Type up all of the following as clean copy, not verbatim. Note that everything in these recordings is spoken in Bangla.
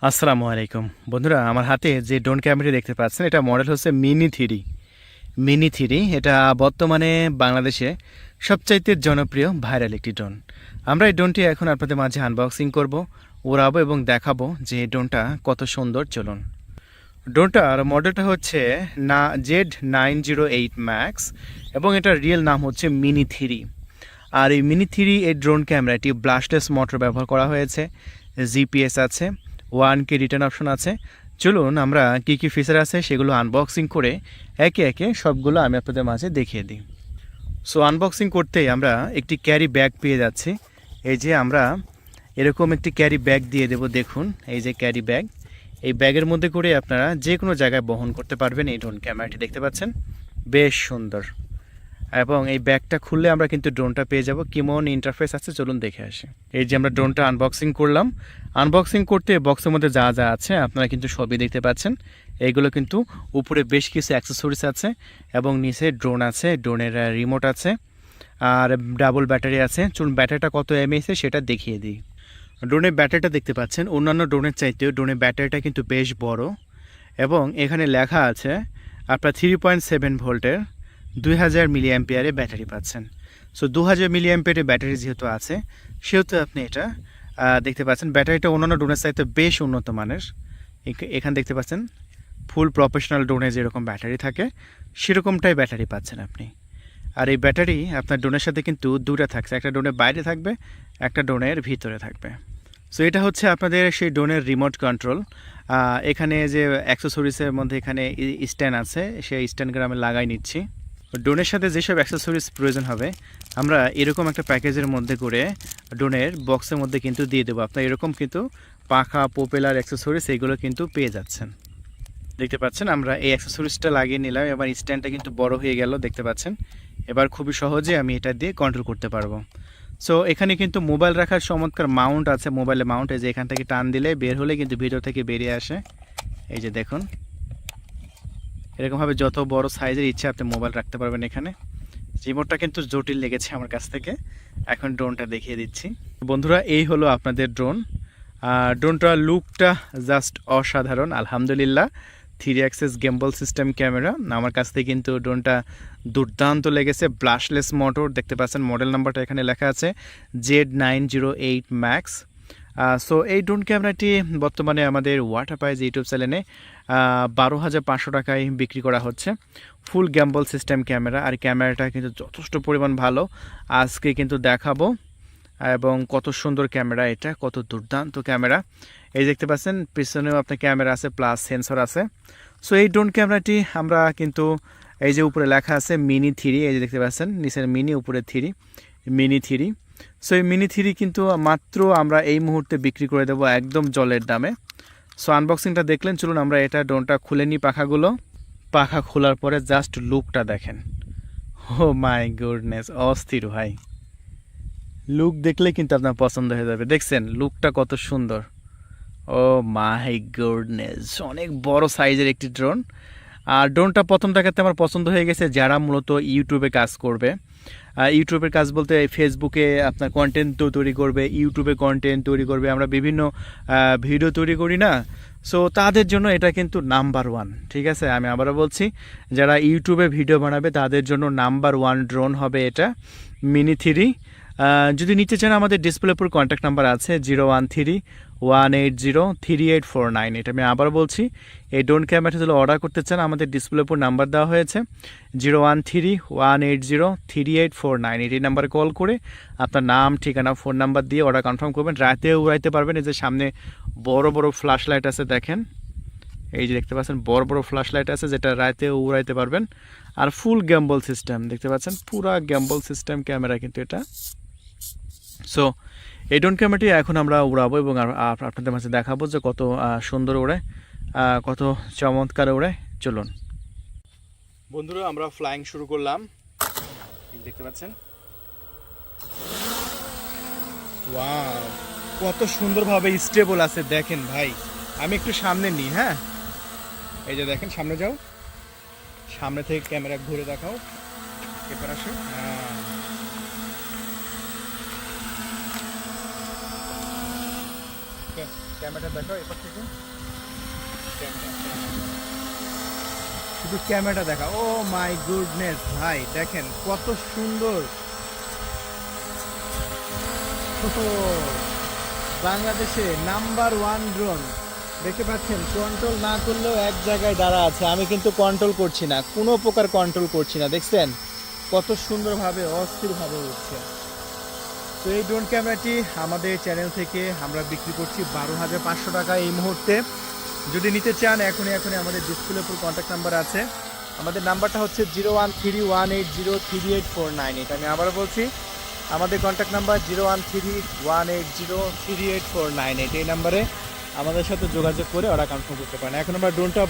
আসসালামু আলাইকুম বন্ধুরা, আমার হাতে যে ড্রোন ক্যামেরাটি দেখতে পাচ্ছেন এটা মডেল হচ্ছে মিনি থ্রি। এটা বর্তমানে বাংলাদেশে সবচাইতে জনপ্রিয় ভাইরাল একটি ড্রোন। আমরা এই ড্রোনটি এখন আপনাদের মাঝে আনবক্সিং করব, উড়াবো এবং দেখাবো যে এই ড্রোনটা কত সুন্দর। চলুন। ড্রোনটার মডেলটা হচ্ছে Z908 ম্যাক্স এবং এটার রিয়েল নাম হচ্ছে মিনি থ্রি। আর এই মিনি থ্রি এই ড্রোন ক্যামেরাটি ব্লাস্টলেস মোটর ব্যবহার করা হয়েছে, জিপিএস আছে, 1K রিটার্ন অপশন আছে। চলুন আমরা কী কী ফিচার আছে সেগুলো আনবক্সিং করে একে একে সবগুলো আমি আপনাদের মাঝে দেখিয়ে দিই। সো আনবক্সিং করতেই আমরা একটি ক্যারি ব্যাগ পেয়ে যাচ্ছি। এই যে আমরা এরকম একটি ক্যারি ব্যাগ দিয়ে দেব। দেখুন, এই যে ক্যারি ব্যাগ, এই ব্যাগের মধ্যে করে আপনারা যে কোনো জায়গায় বহন করতে পারবেন। এই ড্রোন ক্যামেরাটি দেখতে পাচ্ছেন, বেশ সুন্দর। এবং এই ব্যাগটা খুললে আমরা কিন্তু ড্রোনটা পেয়ে যাব। কেমন ইন্টারফেস আছে চলুন দেখে আসি। এই যে আমরা ড্রোনটা আনবক্সিং করলাম। আনবক্সিং করতে বক্সের মধ্যে যা যা আছে আপনারা কিন্তু সবই দেখতে পাচ্ছেন। এইগুলো কিন্তু উপরে বেশ কিছু অ্যাক্সেসরিজ আছে এবং নিচে ড্রোন আছে, ড্রোনের রিমোট আছে আর ডাবল ব্যাটারি আছে। চলুন ব্যাটারিটা কত এমএএইচ সেটা দেখিয়ে দিই। ড্রোনের ব্যাটারিটা দেখতে পাচ্ছেন অন্যান্য ড্রোনের চাইতেও ড্রোনের ব্যাটারিটা কিন্তু বেশ বড় এবং এখানে লেখা আছে আপনার 3.7 ভোল্টের 2000 মিলি অ্যাম্পিয়ারে ব্যাটারি পাচ্ছেন। সো 2000 মিলি অ্যাম্পিয়ারের ব্যাটারি যেহেতু আছে সেহেতু আপনি এটা দেখতে পাচ্ছেন। ব্যাটারিটা অন্যান্য ড্রোনের চাইতে বেশ উন্নত মানের। এখানে দেখতে পাচ্ছেন ফুল প্রফেশনাল ড্রোনে যেরকম ব্যাটারি থাকে সেরকমটাই ব্যাটারি পাচ্ছেন আপনি। আর এই ব্যাটারি আপনার ড্রোনের সাথে কিন্তু দুটো থাকছে, একটা ড্রোনের বাইরে থাকবে, একটা ড্রোনের ভিতরে থাকবে। সো এটা হচ্ছে আপনাদের সেই ড্রোনের রিমোট কন্ট্রোল। এখানে যে অ্যাক্সেসরিজের মধ্যে এখানে স্ট্যান্ড আছে, সেই স্ট্যান্ডগুলো আমি লাগাই নিচ্ছি। ড্রোনের সাথে যেসব অ্যাক্সেসরিজ প্রয়োজন হবে আমরা এরকম একটা প্যাকেজের মধ্যে করে ড্রোনের বক্সের মধ্যে কিন্তু দিয়ে দেবো। আপনার এরকম কিন্তু পাখা, প্রোপেলার অ্যাক্সেসরিজ এইগুলো কিন্তু পেয়ে যাচ্ছেন। দেখতে পাচ্ছেন আমরা এই অ্যাক্সেসরিজটা লাগিয়ে নিলাম। এবার স্ট্যান্ডটা কিন্তু বড় হয়ে গেল, দেখতে পাচ্ছেন। এবার খুবই সহজে আমি এটা দিয়ে কন্ট্রোল করতে পারবো। সো এখানে কিন্তু মোবাইল রাখার চমৎকার মাউন্ট আছে, মোবাইলে মাউন্ট। এই যে এখান থেকে টান দিলে বের হলে কিন্তু ভিতর থেকে বেরিয়ে আসে। এই যে দেখুন, এরকমভাবে যত বড় সাইজের ইচ্ছা আপনি মোবাইল রাখতে পারবেন এখানে। রিমোটটা কিন্তু জটিল লেগেছে আমার কাছ থেকে, এখন ড্রোনটা দেখিয়ে দিচ্ছি। বন্ধুরা, এই হলো আপনাদের ড্রোন। ড্রোনটার লুকটা জাস্ট অসাধারণ, আলহামদুলিল্লাহ। 3 অ্যাক্সিস গেম্বল সিস্টেম ক্যামেরা আমার কাছ থেকে কিন্তু ড্রোনটা দুর্দান্ত লেগেছে। ব্লাস্টলেস মোটর দেখতে পাচ্ছেন, মডেল নাম্বারটা এখানে লেখা আছে Z908 ম্যাক্স। সো এই ড্রোন ক্যামেরাটি বর্তমানে আমাদের ওয়াটারপাইজ ইউটিউব চ্যানেলে 12,500 টাকায় বিক্রি করা হচ্ছে। ফুল গ্যাম্বল সিস্টেম ক্যামেরা, আর ক্যামেরাটা কিন্তু যথেষ্ট পরিমাণ ভালো। আজকে কিন্তু দেখাবো এবং কত সুন্দর ক্যামেরা, এটা কত দুর্দান্ত ক্যামেরা। এই দেখতে পাচ্ছেন পিছনেও আপনার ক্যামেরা আছে প্লাস সেন্সর আছে। সো এই ড্রোন ক্যামেরাটি আমরা কিন্তু এই যে উপরে লেখা আছে মিনি থ্রি, এই যে দেখতে পাচ্ছেন নিচের মিনি উপরে থ্রি, মিনি থ্রি। সো এই মিনি3 কিন্তু মাত্র আমরা এই মুহূর্তে বিক্রি করে দেবো একদম জলের দামে। সো আনবক্সিংটা দেখলেন, চলুন আমরা এটা ড্রোনটা খুলে নিই। পাখা খোলার পরে জাস্ট লুকটা দেখেন। ও মাই গুডনেস, অস্থির ভাই। লুক দেখলে কিন্তু আপনার পছন্দ হয়ে যাবে। দেখছেন লুকটা কত সুন্দর। ও মাই গুডনেস, অনেক বড় সাইজের একটি ড্রোন। আর ড্রোনটা প্রথম দেখাতে আমার পছন্দ হয়ে গেছে যারা মূলত ইউটিউবে কাজ করবে। ইউটিউবের কাজ বলতে ফেসবুকে আপনার কন্টেন্ট তৈরি করবে, ইউটিউবে কন্টেন্ট তৈরি করবে, আমরা বিভিন্ন ভিডিও তৈরি করি না। সো তাদের জন্য এটা কিন্তু নাম্বার ওয়ান। ঠিক আছে, আমি আবারও বলছি, যারা ইউটিউবে ভিডিও বানাবে তাদের জন্য নাম্বার ওয়ান ড্রোন হবে এটা মিনি3। যদি নিতে চান আমাদের ডিসপ্লেপুর কন্ট্যাক্ট নাম্বার আছে 013-180-3849। এটা আমি আবার বলছি, এই ড্রোন ক্যামেরাটা যদি অর্ডার করতে চান আমাদের ডিসপ্লেপুর নাম্বার দেওয়া হয়েছে 013-180-3849। এই নাম্বারে কল করে আপনার নাম, ঠিকানা, ফোন নাম্বার দিয়ে অর্ডার কনফার্ম করবেন। রাতেও উড়াইতে পারবেন। এই যে সামনে বড় বড় ফ্ল্যাশ লাইট আছে দেখেন, এই যে দেখতে পাচ্ছেন বড় বড় ফ্ল্যাশ লাইট আছে যেটা রাতেও উড়াইতে পারবেন। আর ফুল গ্যাম্বল সিস্টেম দেখতে পাচ্ছেন, পুরা গ্যাম্বল সিস্টেম ক্যামেরা কিন্তু এটা। সো এই ড্রোন ক্যামেরাটি এখন আমরা উড়াবো এবং আপনাদের মাঝে দেখাবো যে কত সুন্দর ওড়ে, কত চমৎকার ওড়ে। চলুন বন্ধুরা, আমরা ফ্লাইং শুরু করলাম। দেখতে পাচ্ছেন ওয়াও, কত সুন্দরভাবে স্টেবল আছে দেখেন ভাই। আমি একটু সামনে নিই, হ্যাঁ। এই যে দেখেন, সামনে যাও, সামনে থেকে ক্যামেরা ঘুরে দেখাও, এবার আসো। ক্যামেরা দেখাও এবার থেকে, শুধু ক্যামেরাটা দেখা। ও মাই গুডনেস ভাই, দেখেন কত সুন্দর। বাংলাদেশে নাম্বার 1 ড্রোন দেখতে পাচ্ছেন, কন্ট্রোল না করলেও এক জায়গায় দাঁড়া আছে। আমি কিন্তু কন্ট্রোল করছি না, কোনো প্রকার কন্ট্রোল করছি না, দেখছেন কত সুন্দরভাবে অস্থিরভাবে উঠছে। তো এই ড্রোন ক্যামেরাটি আমাদের চ্যানেল থেকে আমরা বিক্রি করছি 12,500 টাকা এই মুহূর্তে। যদি নিতে চান এখনই আমাদের ডিসপ্লের উপর কন্ট্যাক্ট নাম্বার আছে। আমাদের নাম্বারটা হচ্ছে 0131803848। আমি আবারও বলছি, আমাদের কন্ট্যাক্ট নাম্বার 0131803848। এই নাম্বারে আমাদের সাথে যোগাযোগ করে ওরা কনফার্ম করতে পারেন। এখন আমরা ড্রোনটা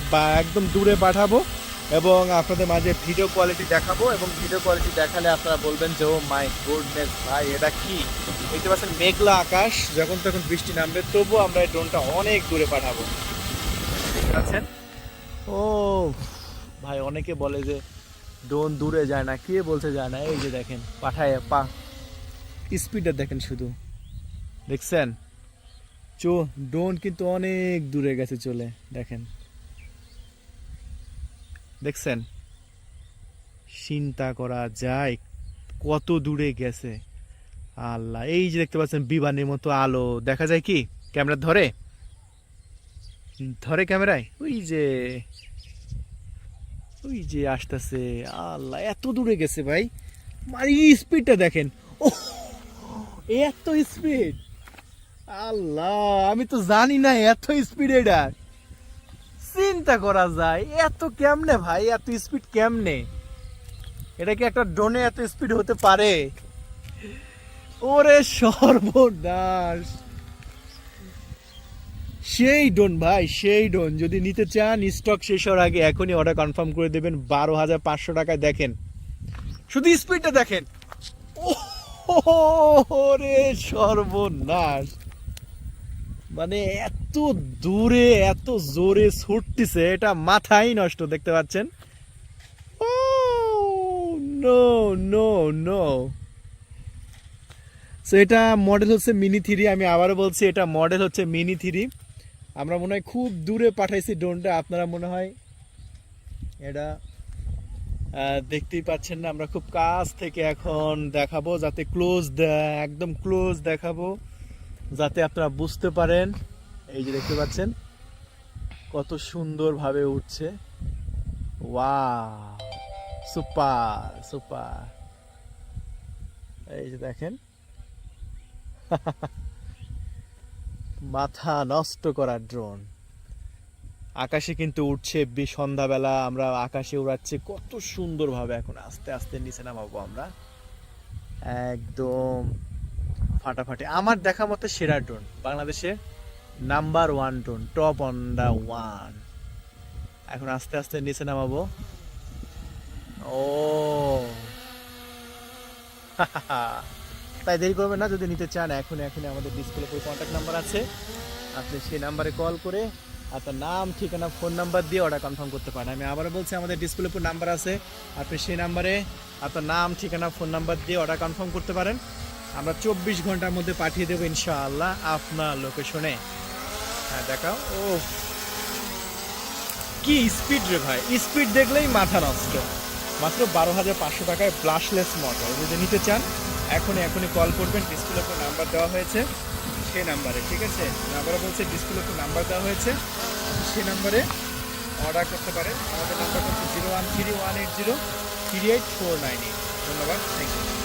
একদম দূরে পাঠাবো এবং আপনাদের মাঝে ভিডিও কোয়ালিটি দেখাবো, এবং ভিডিও কোয়ালিটি দেখালে আপনারা বলবেন যে ও মাই গুডনেস ভাই এটা কি। দেখতে পাচ্ছেন মেঘলা আকাশ, যখন তখন বৃষ্টি নামবে, তবুও আমরা এই ড্রোনটা অনেক দূরে পাঠাবো। দেখতে পাচ্ছেন, ও ভাই অনেকে বলে যে ড্রোন দূরে যায় না, কে বলছে যায় না, এই যে দেখেন পাঠায় স্পিডটা দেখেন শুধু, দেখছেন ড্রোন কিন্তু অনেক দূরে গেছে চলে, দেখেন দেখছেন, চিন্তা করা যায় কত দূরে গেছে। আল্লাহ, এই যে দেখতে পাচ্ছেন বিমানের মতো আলো দেখা যায়, কি ক্যামেরা ধরে ক্যামেরায়, ওই যে আসতেছে। আল্লাহ, এত দূরে গেছে ভাই, মানে স্পিডটা দেখেন, ও এত স্পিড, আল্লাহ আমি তো জানি না এত স্পিড। এটা চিন্তা করা যায় এত কেমনে ভাই, এত স্পিড কেমনে? এটা কি একটা ড্রোনে এত স্পিড হতে পারে? ওরে সর্বনাশ, সেই ড্রোন ভাই, সেই ড্রোন। যদি নিতে চান স্টক শেষ হওয়ার আগে এখনই অর্ডার কনফার্ম করে দেবেন 12,500 টাকায়। দেখেন শুধু স্পিডটা দেখেন, ওরে সর্বনাশ, মানে এত দূরে এত জোরে ছুটতেছে, এটা মাথাই নষ্ট। দেখতে পাচ্ছেন, নো নো নো। সো এটা মডেল হচ্ছে মিনি 3। আমি আবারও বলছি, এটা মডেল হচ্ছে মিনি 3। আমরা মনে হয় খুব দূরে পাঠাইছি ড্রোনটা, আপনারা মনে হয় এটা দেখতেই পাচ্ছেন না। আমরা খুব কাছ থেকে এখন দেখাবো, যাতে একদম ক্লোজ দেখাবো, যাতে আপনারা বুঝতে পারেন। এই যে দেখতে পাচ্ছেন কত সুন্দরভাবে উঠছে, ওয়াও, সুপার সুপার। এই যে দেখেন, মাথা নষ্ট করা ড্রোন আকাশে কিন্তু উঠছে। সন্ধ্যাবেলা আমরা আকাশে উড়াচ্ছি কত সুন্দরভাবে। এখন আস্তে আস্তে নিচে নামাবো আমরা, একদম ফাটাফাটি। আমার দেখা মতো সেরা ড্রোন, বাংলাদেশে number 1 drone, top on the 1। এখন আস্তে আস্তে নিচে নামাবো। ও তাই দেরি করবেন না, যদি নিতে চান এখনই আমাদের ডিসপ্লে উপর কন্ট্যাক্ট নাম্বার আছে, আপনি সেই নাম্বারে কল করে আপনার নাম, ঠিকানা, ফোন নাম্বার দিয়ে অর্ডার কনফার্ম করতে পারেন। আমি আবারও বলছি, আমাদের ডিসপ্লে উপর নাম্বার আছে, আপনি সেই নাম্বারে আপনার নাম, ঠিকানা, ফোন নাম্বার দিয়ে অর্ডার কনফার্ম করতে পারেন। আমরা 24 ঘন্টার মধ্যে পাঠিয়ে দেবো ইনশাআল্লাহ আপনার লোকেশনে। হ্যাঁ দেখাও, ও কি স্পিড রে ভাই, স্পিড দেখলেই মাথা নষ্ট। মাত্র 12,500 টাকায় ব্লাশলেস মোটর। যদি নিতে চান এখনই কল করবেন, ডিসপ্লে উপর নাম্বার দেওয়া হয়েছে সেই নাম্বারে, ঠিক আছে? আবারও বলছি, ডিসপ্লে উপর নাম্বার দেওয়া হয়েছে, সেই নাম্বারে অর্ডার করতে পারেন। আমাদের নাম্বার হচ্ছে 0131803849। ধন্যবাদ, থ্যাংক ইউ।